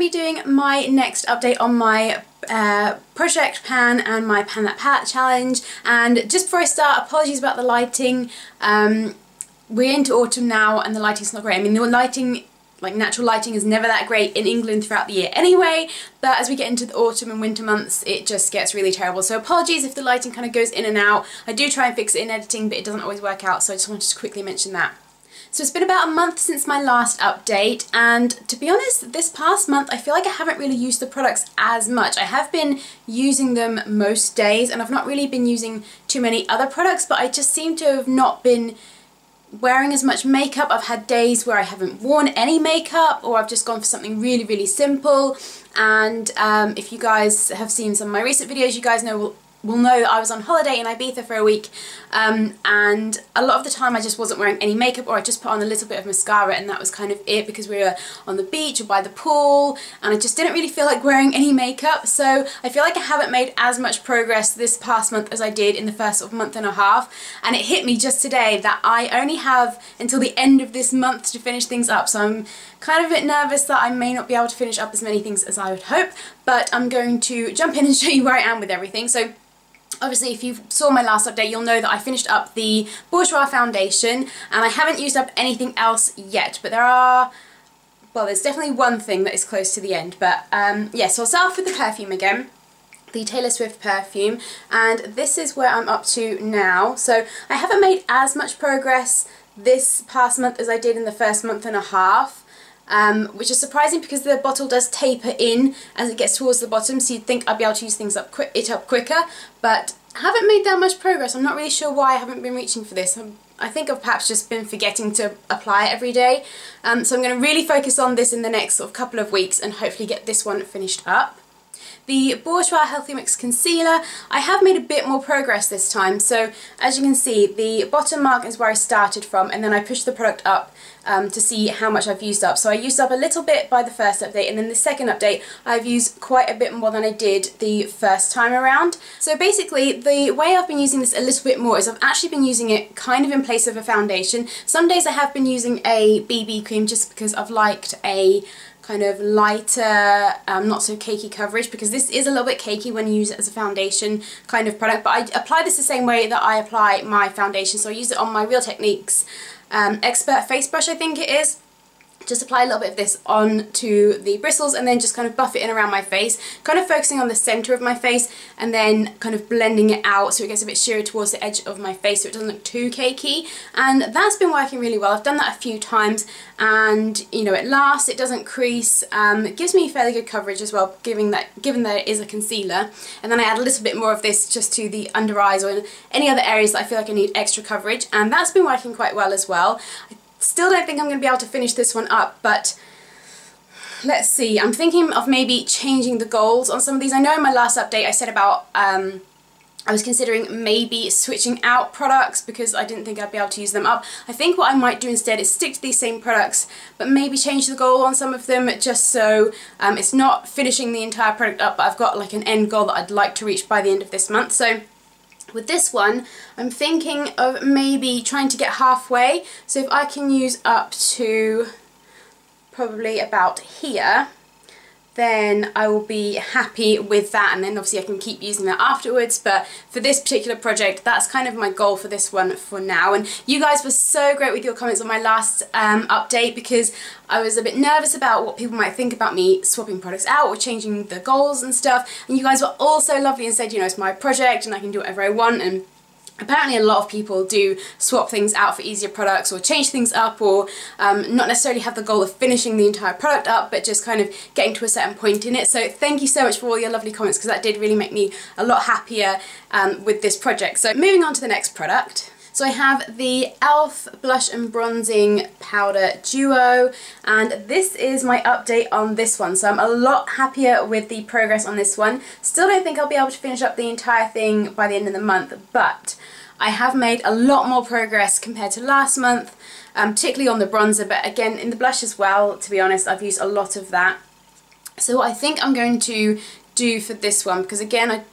be doing my next update on my project pan and my Pan That Palette challenge. And just before I start, apologies about the lighting. We're into autumn now and the lighting's not great. I mean, the lighting, like natural lighting, is never that great in England throughout the year anyway, but as we get into the autumn and winter months it just gets really terrible. So apologies if the lighting kind of goes in and out. I do try and fix it in editing, but it doesn't always work out, so I just wanted to quickly mention that. So it's been about a month since my last update, and to be honest, this past month I feel like I haven't really used the products as much. I have been using them most days and I've not really been using too many other products, but I just seem to have not been wearing as much makeup. I've had days where I haven't worn any makeup, or I've just gone for something really, really simple. And if you guys have seen some of my recent videos, you guys will know that I was on holiday in Ibiza for a week, and a lot of the time I just wasn't wearing any makeup, or I just put on a little bit of mascara, and that was kind of it, because we were on the beach or by the pool and I just didn't really feel like wearing any makeup. So I feel like I haven't made as much progress this past month as I did in the first sort of month and a half, and it hit me just today that I only have until the end of this month to finish things up. So I'm kind of a bit nervous that I may not be able to finish up as many things as I would hope, but I'm going to jump in and show you where I am with everything. So obviously, if you saw my last update, you'll know that I finished up the Bourjois foundation, and I haven't used up anything else yet, but there's definitely one thing that is close to the end. But yeah, so I'll start off with the perfume again, the Taylor Swift perfume, and this is where I'm up to now. So I haven't made as much progress this past month as I did in the first month and a half. Which is surprising because the bottle does taper in as it gets towards the bottom, so you'd think I'd be able to use things up quicker, but I haven't made that much progress. I'm not really sure why I haven't been reaching for this. I think I've perhaps just been forgetting to apply it every day, so I'm going to really focus on this in the next sort of couple of weeks and hopefully get this one finished up. The Bourjois Healthy Mix Concealer, I have made a bit more progress this time. So as you can see, the bottom mark is where I started from, and then I pushed the product up to see how much I've used up. So I used up a little bit by the first update, and then the second update I've used quite a bit more than I did the first time around. So basically the way I've been using this a little bit more is I've actually been using it kind of in place of a foundation. Some days I have been using a BB cream just because I've liked a kind of lighter, not so cakey coverage, because this is a little bit cakey when you use it as a foundation kind of product, but I apply this the same way that I apply my foundation. So I use it on my Real Techniques Expert Face Brush, I think it is. Just apply a little bit of this onto the bristles and then just kind of buff it in around my face, kind of focusing on the centre of my face and then kind of blending it out so it gets a bit sheerer towards the edge of my face so it doesn't look too cakey. And that's been working really well. I've done that a few times, and you know, it lasts, it doesn't crease, it gives me fairly good coverage as well, given that it is a concealer. And then I add a little bit more of this just to the under eyes or in any other areas that I feel like I need extra coverage, and that's been working quite well as well. Still don't think I'm going to be able to finish this one up, but let's see. I'm thinking of maybe changing the goals on some of these. I know in my last update I said about I was considering maybe switching out products because I didn't think I'd be able to use them up. I think what I might do instead is stick to these same products, but maybe change the goal on some of them, just so it's not finishing the entire product up, but I've got like an end goal that I'd like to reach by the end of this month. So with this one, I'm thinking of maybe trying to get halfway. So if I can use up to probably about here, then I will be happy with that, and then obviously I can keep using that afterwards. But for this particular project, that's kind of my goal for this one for now. And you guys were so great with your comments on my last update, because I was a bit nervous about what people might think about me swapping products out or changing the goals and stuff, and you guys were all so lovely and said, you know, it's my project and I can do whatever I want. And apparently a lot of people do swap things out for easier products or change things up, or not necessarily have the goal of finishing the entire product up, but just kind of getting to a certain point in it. So thank you so much for all your lovely comments, because that did really make me a lot happier with this project. So moving on to the next product. So I have the e.l.f. Blush and Bronzing Powder Duo, and this is my update on this one. So I'm a lot happier with the progress on this one. Still don't think I'll be able to finish up the entire thing by the end of the month, but I have made a lot more progress compared to last month, particularly on the bronzer, but again in the blush as well. To be honest, I've used a lot of that. So what I think I'm going to do for this one, because again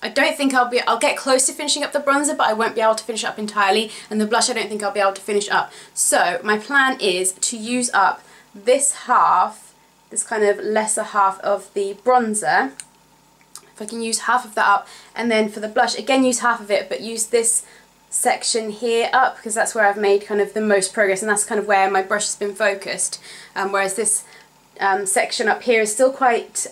I don't think I'll get close to finishing up the bronzer, but I won't be able to finish it up entirely, and the blush I don't think I'll be able to finish up. So my plan is to use up this half this kind of lesser half of the bronzer, if I can use half of that up, and then for the blush, again use half of it, but use this section here up, because that's where I've made kind of the most progress, and that's kind of where my brush has been focused, whereas this section up here is still quite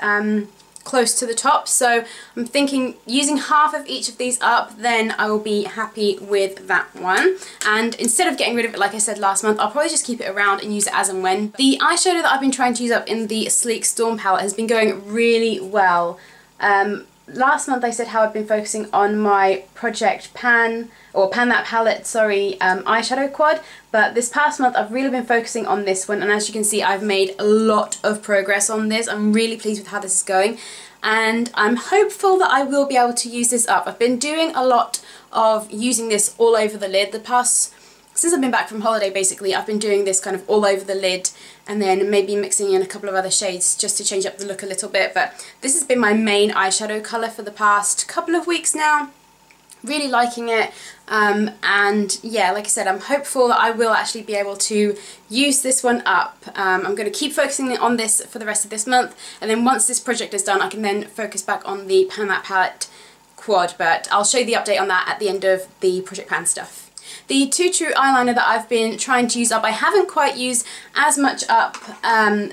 close to the top. So I'm thinking using half of each of these up, then I will be happy with that one. And instead of getting rid of it like I said last month, I'll probably just keep it around and use it as and when. The eyeshadow that I've been trying to use up in the Sleek Storm palette has been going really well. Last month I said how I've been focusing on my Project Pan, or Pan That Palette, sorry, eyeshadow quad, but this past month I've really been focusing on this one, and as you can see I've made a lot of progress on this. I'm really pleased with how this is going, and I'm hopeful that I will be able to use this up. I've been doing a lot of using this all over the lid. Since I've been back from holiday basically, I've been doing this kind of all over the lid, and then maybe mixing in a couple of other shades just to change up the look a little bit. But this has been my main eyeshadow colour for the past couple of weeks now. Really liking it, and yeah, like I said, I'm hopeful that I will actually be able to use this one up. I'm going to keep focusing on this for the rest of this month, and then once this project is done I can then focus back on the Pan That Palette quad, but I'll show you the update on that at the end of the Project Pan stuff. The Too True eyeliner that I've been trying to use up, I haven't quite used as much up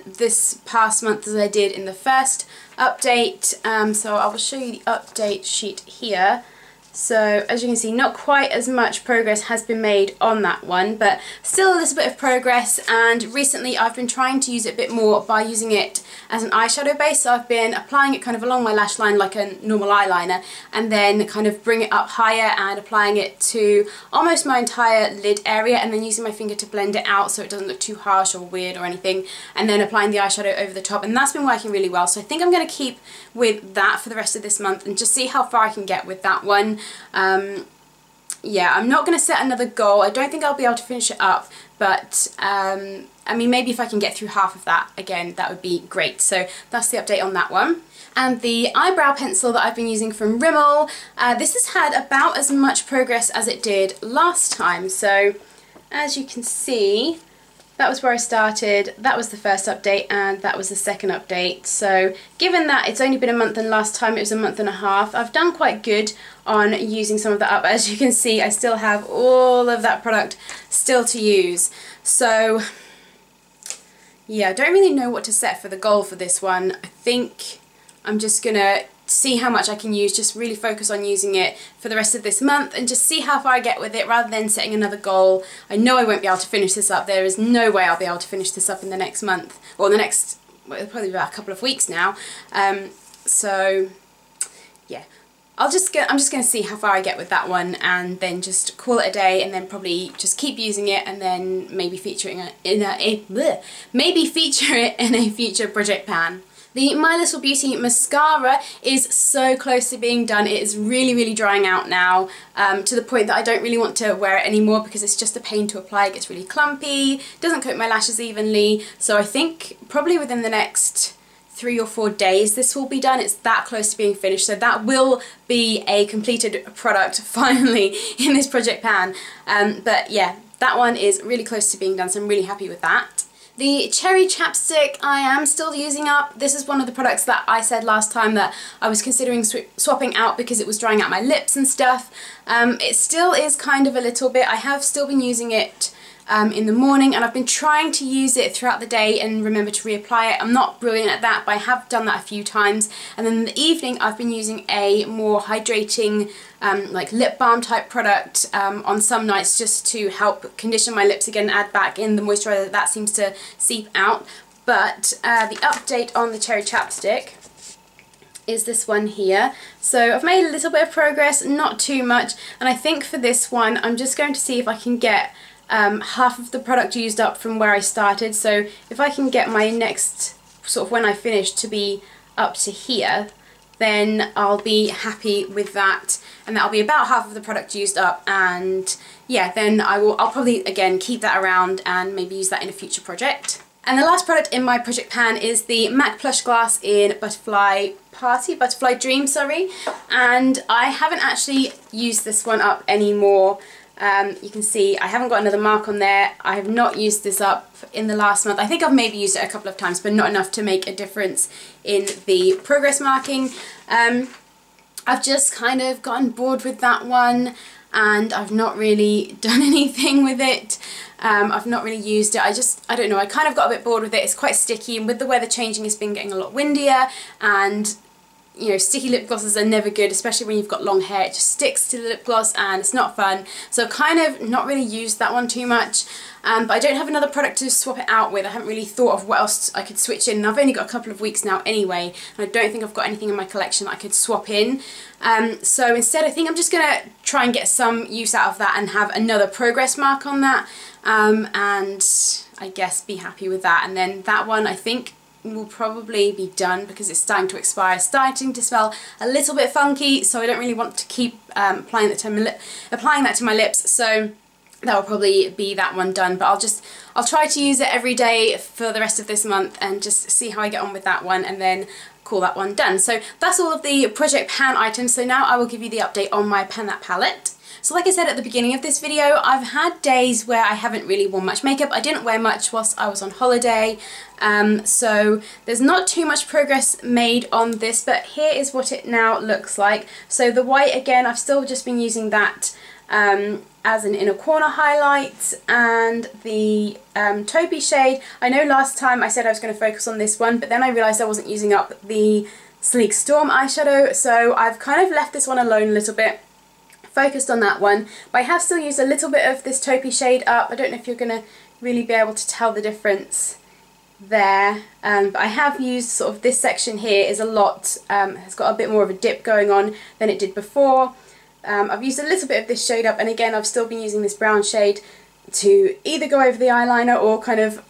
this past month as I did in the first update, so I will show you the update sheet here. So as you can see, not quite as much progress has been made on that one, but still a little bit of progress. And recently I've been trying to use it a bit more by using it as an eyeshadow base. So I've been applying it kind of along my lash line like a normal eyeliner, and then kind of bring it up higher and applying it to almost my entire lid area, and then using my finger to blend it out so it doesn't look too harsh or weird or anything, and then applying the eyeshadow over the top, and that's been working really well. So I think I'm going to keep with that for the rest of this month and just see how far I can get with that one. Yeah, I'm not going to set another goal. I don't think I'll be able to finish it up, but I mean, maybe if I can get through half of that again, that would be great. So that's the update on that one. And the eyebrow pencil that I've been using from Rimmel, this has had about as much progress as it did last time. So as you can see, that was where I started, that was the first update, and that was the second update. So given that it's only been a month and last time it was a month and a half, I've done quite good on using some of that up. As you can see, I still have all of that product still to use. So yeah, I don't really know what to set for the goal for this one. I think I'm just gonna see how much I can use, just really focus on using it for the rest of this month and just see how far I get with it rather than setting another goal. I know I won't be able to finish this up. There is no way I'll be able to finish this up in the next month, or the next, well, probably about a couple of weeks now. So yeah, I'm just going to see how far I get with that one, and then just call it a day, and then probably just keep using it, and then maybe feature it in a future Project Pan. The My Little Beauty mascara is so close to being done. It is really, really drying out now, to the point that I don't really want to wear it anymore because it's just a pain to apply. It gets really clumpy, doesn't coat my lashes evenly, so I think probably within the next 3 or 4 days this will be done. It's that close to being finished, so that will be a completed product finally in this Project Pan. But yeah, that one is really close to being done, so I'm really happy with that. The Cherry Chapstick I am still using up. This is one of the products that I said last time that I was considering swapping out because it was drying out my lips and stuff. It still is kind of a little bit. I have still been using it in the morning, and I've been trying to use it throughout the day and remember to reapply it. I'm not brilliant at that, but I have done that a few times. And then in the evening I've been using a more hydrating like lip balm type product on some nights, just to help condition my lips again and add back in the moisturiser that seems to seep out. But the update on the Cherry Chapstick is this one here. So I've made a little bit of progress, not too much, and I think for this one I'm just going to see if I can get half of the product used up from where I started. So if I can get my next, sort of when I finish, to be up to here, then I'll be happy with that, and that'll be about half of the product used up. And yeah, then I'll probably again keep that around and maybe use that in a future project. And the last product in my Project Pan is the MAC Plush Glass in Butterfly Dream, sorry. And I haven't actually used this one up anymore You can see I haven't got another mark on there. I have not used this up in the last month. I think I've maybe used it a couple of times, but not enough to make a difference in the progress marking. I've just kind of gotten bored with that one, and I've not really done anything with it. I've not really used it. I don't know, I kind of got a bit bored with it. It's quite sticky, and with the weather changing, it's been getting a lot windier, and you know, sticky lip glosses are never good, especially when you've got long hair. It just sticks to the lip gloss and it's not fun. So I've kind of not really used that one too much. But I don't have another product to swap it out with. I haven't really thought of what else I could switch in. And I've only got a couple of weeks now anyway, and I don't think I've got anything in my collection that I could swap in. So instead I think I'm just going to try and get some use out of that and have another progress mark on that. And I guess be happy with that. And then that one I think will probably be done because it's starting to expire. It's starting to smell a little bit funky, so I don't really want to keep applying that to my lips, so that will probably be that one done. But I'll try to use it every day for the rest of this month and just see how I get on with that one, and then call that one done. So that's all of the Project Pan items. So now I will give you the update on my Pan That palette. So like I said at the beginning of this video, I've had days where I haven't really worn much makeup. I didn't wear much whilst I was on holiday, so there's not too much progress made on this, but here is what it now looks like. So the white, again, I've still just been using that as an inner corner highlight, and the taupey shade, I know last time I said I was going to focus on this one, but then I realised I wasn't using up the Sleek Storm eyeshadow, so I've kind of left this one alone a little bit, focused on that one. But I have still used a little bit of this taupey shade up. I don't know if you're going to really be able to tell the difference there, but I have used sort of this section here is a lot, has got a bit more of a dip going on than it did before. I've used a little bit of this shade up, and again I've still been using this brown shade to either go over the eyeliner or kind of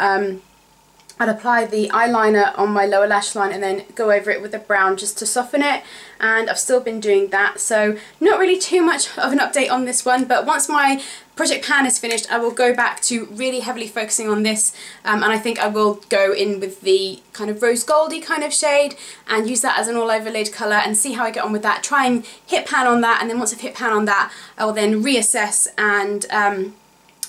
I'd apply the eyeliner on my lower lash line and then go over it with the brown just to soften it, and I've still been doing that. So not really too much of an update on this one, but once my Project Pan is finished I will go back to really heavily focusing on this, and I think I will go in with the kind of rose goldy kind of shade and use that as an all over lid colour and see how I get on with that. Try and hit pan on that, and then once I've hit pan on that I will then reassess and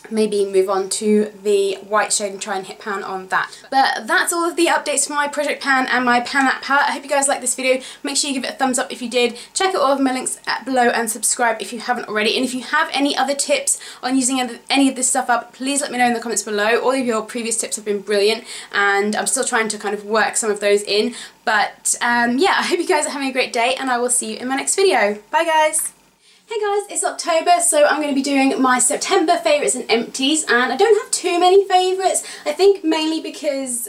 maybe move on to the white shade and try and hit pan on that. But that's all of the updates for my Project Pan and my Pan That palette. I hope you guys liked this video. Make sure you give it a thumbs up if you did. Check out all of my links below and subscribe if you haven't already. And if you have any other tips on using any of this stuff up, please let me know in the comments below. All of your previous tips have been brilliant, and I'm still trying to kind of work some of those in. But yeah, I hope you guys are having a great day, and I will see you in my next video. Bye guys! Hey guys, it's October, so I'm going to be doing my September favourites and empties, and I don't have too many favourites. I think mainly because